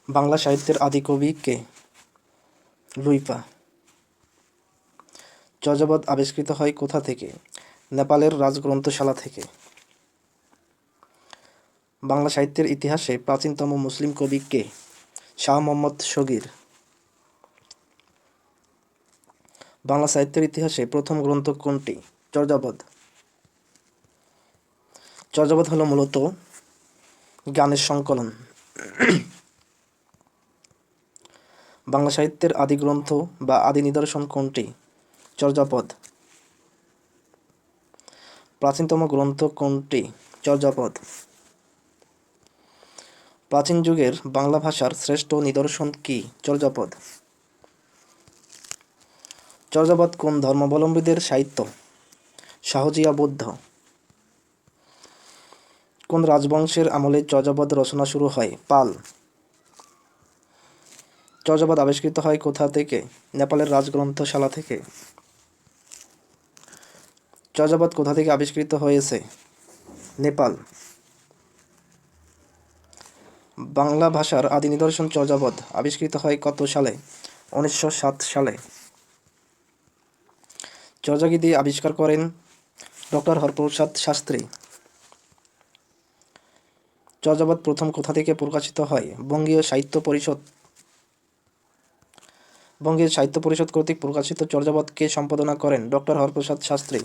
বাংলা সাহিত্যের আদি কবি কে? লুইপা। চর্যাপদ আবিষ্কৃত হয় কোথা থেকে? নেপালের রাজগ্রন্থশালা থেকে। বাংলা সাহিত্যের ইতিহাসে প্রাচীনতম মুসলিম কবি কে? শাহ মোহাম্মদ শগীর। বাংলা সাহিত্যের ইতিহাসে প্রথম গ্রন্থ কোনটি? চর্যাপদ। চর্যাপদ হলো মূলত গানের সংকলন। বাংলা সাহিত্যের আদি গ্রন্থ বা আদি নিদর্শন কোনটি? চর্যাপদ। প্রাচীনতম গ্রন্থ কোনটি? চর্যাপদ। প্রাচীন যুগের বাংলা ভাষার শ্রেষ্ঠ নিদর্শন কি? চর্যাপদ। চর্যাপদ কোন ধর্মাবলম্বীদের সাহিত্য? শাহজিয়া বৌদ্ধ। কোন রাজবংশের আমলে চর্যাপদ রচনা শুরু হয়? পাল। চর্যাপদ আবিষ্কৃত হয় কোথা থেকে? নেপালের রাজগ্রন্থশালা থেকে। চর্যাপদ কোথা থেকে আবিষ্কৃত হয়েছে? নেপাল। বাংলা ভাষার আদি নিদর্শন চর্যাপদ আবিষ্কৃত হয় কত সালে? 1907 সালে। চর্যাগীতি আবিষ্কার করেন ডক্টর হরপ্রসাদ শাস্ত্রী। চর্যাপদ প্রথম কোথা থেকে প্রকাশিত হয়? বঙ্গীয় সাহিত্য পরিষদ। বঙ্গীয় সাহিত্য পরিষদ কর্তৃক প্রকাশিত চর্যাপদকে সম্পাদনা করেন ডক্টর হরপ্রসাদ শাস্ত্রী।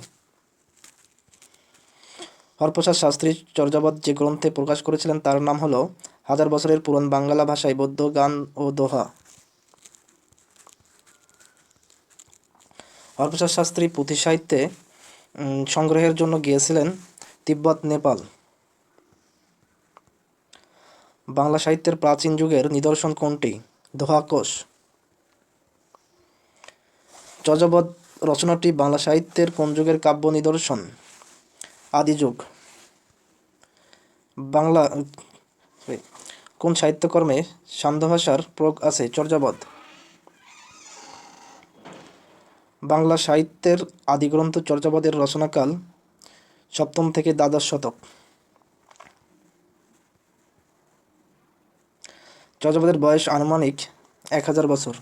হরপ্রসাদ শাস্ত্রী চর্যাপদ যে গ্রন্থে প্রকাশ করেছিলেন তার নাম হল হাজার বছরের পুরন বাংলা ভাষায় বৌদ্ধ গান ও দোহা। হরপ্রসাদ শাস্ত্রী পুঁথি সাহিত্যে সংগ্রহের জন্য গিয়েছিলেন তিব্বত, নেপাল। বাংলা সাহিত্যের প্রাচীন যুগের নিদর্শন কোনটি? দোহা কোষ। চর্যাপদ রচনাটি বাংলা সাহিত্যের কোন যুগের কাব্য নিদর্শন? আদি যুগ। বাংলা কোন সাহিত্যকর্মে সান্ধ্য ভাষার প্রয়োগ আছে? চর্যাপদ। বাংলা সাহিত্যের আদিগ্রন্থ চর্যাপদের রচনাকাল 7ম থেকে দ্বাদশ শতক। চর্যাপদের বয়স আনুমানিক 1000 বছর।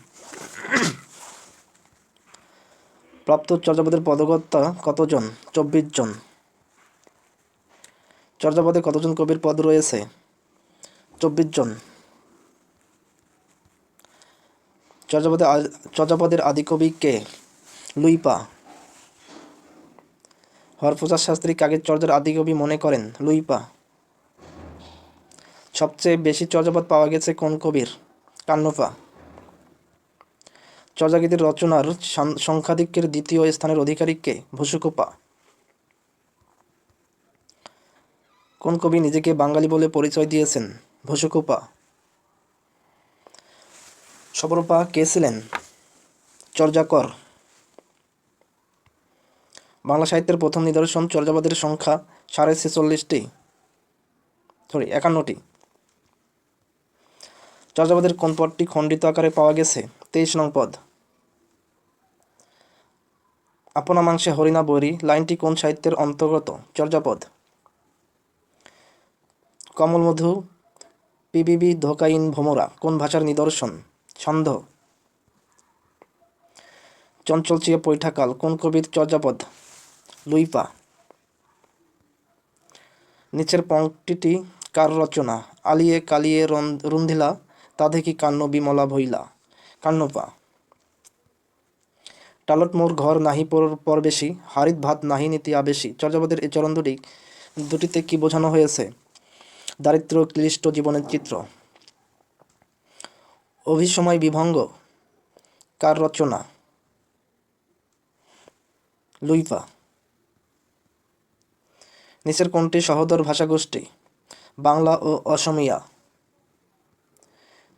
প্রাপ্ত চর্যাপদের পদকর্তা কতজন? 24 জন। চর্যাপদে কতজন কবির পদ রয়েছে? 24 জন। চর্যাপদের আদিকবি কে? লুইপা। হরপ্রসাদ শাস্ত্রী কাকে চর্যার আদিকবি মনে করেন? লুইপা। সবচেয়ে বেশি চর্যাপদ পাওয়া গেছে কোন কবির? কান্নপা। চর্যাগীতির রচনার সংখ্যাধিক্যের দ্বিতীয় স্থানের অধিকারী কে? ভুসুকুপা। কোন কবি নিজেকে বাঙালি বলে পরিচয় দিয়েছেন? ভুসুকুপা। শবরপা কে ছিলেন? চর্যাকর। বাংলা সাহিত্যের প্রথম নিদর্শন চর্যাপদের সংখ্যা 51টি। চর্যাপদের কোন পদটি খণ্ডিত আকারে পাওয়া গেছে? 23 নং পদ। আপনা মাংসে হরিণা বৈরী লাইনটি কোন সাহিত্যের অন্তর্গত? চর্যাপদ। কমলমধু পিবিবি ধোকাইন ভোমরা কোন ভাষার নিদর্শন? ছন্দ। চঞ্চল চিয়ে পৈঠাকাল কোন কবির চর্যাপদ? লুইপা। নিচের পংক্তিটি কার রচনা? আলিয়ে কালিয়ে রুন্ধিলা তা দেখি কান্ন বিমলা ভইলা। কান্নপা। টালট মোর ঘর নাহি পরবেশী হারিত ভাত নাহি নীতি আবেশী চর্যাপদের এই চরণ দুটিতে কি বোঝানো হয়েছে? দারিদ্র ক্লিষ্ট জীবনের চিত্র। অভিসময় বিভঙ্গ কার রচনা? লুইপা। নিচের কোনটি সহোদর ভাষাগোষ্ঠী? বাংলা ও অসমিয়া।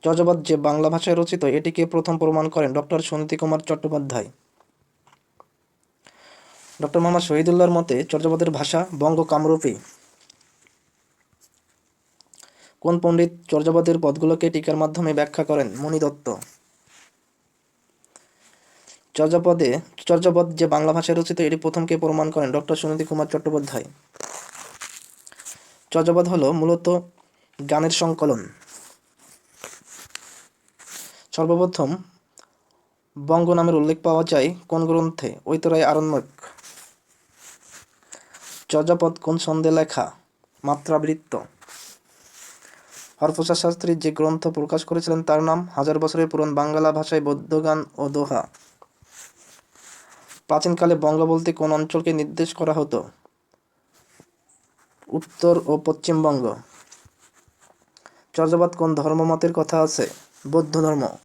চর্যাপদ যে বাংলা ভাষায় রচিত এটিকে প্রথম প্রমাণ করেন ডক্টর সুনীতি কুমার চট্টোপাধ্যায়। ডক্টর মোহাম্মদ শহীদুল্লাহর মতে চর্যাপদের ভাষা বঙ্গ কামরূপী। কোন পণ্ডিত চর্যাপদের পদগুলোকে টিকার মাধ্যমে ব্যাখ্যা করেন? মণি দত্ত। চর্যাপদ যে বাংলা ভাষায় রচিত এটি প্রথম কে প্রমাণ করেন? ডক্টর সুনীতি কুমার চট্টোপাধ্যায়। চর্যাপদ হলো মূলত গানের সংকলন। সর্বপ্রথম বঙ্গ নামের উল্লেখ পাওয়া যায় কোন গ্রন্থে? ঐতরায় আরণ্যক। চর্যাপদ কোন ছন্দে লেখা? মাত্রাবৃত্ত। হরপ্রসাদ শাস্ত্রী যে গ্রন্থ প্রকাশ করেছিলেন তার নাম হাজার বছরের পুরনো বাংলা ভাষায় বৌদ্ধগান ও দোহা। প্রাচীনকালে বঙ্গ বলতে কোন অঞ্চলকে নির্দেশ করা হতো? উত্তর ও পশ্চিমবঙ্গ। চর্যাপদ কোন ধর্মমতের কথা আছে? বৌদ্ধ ধর্ম।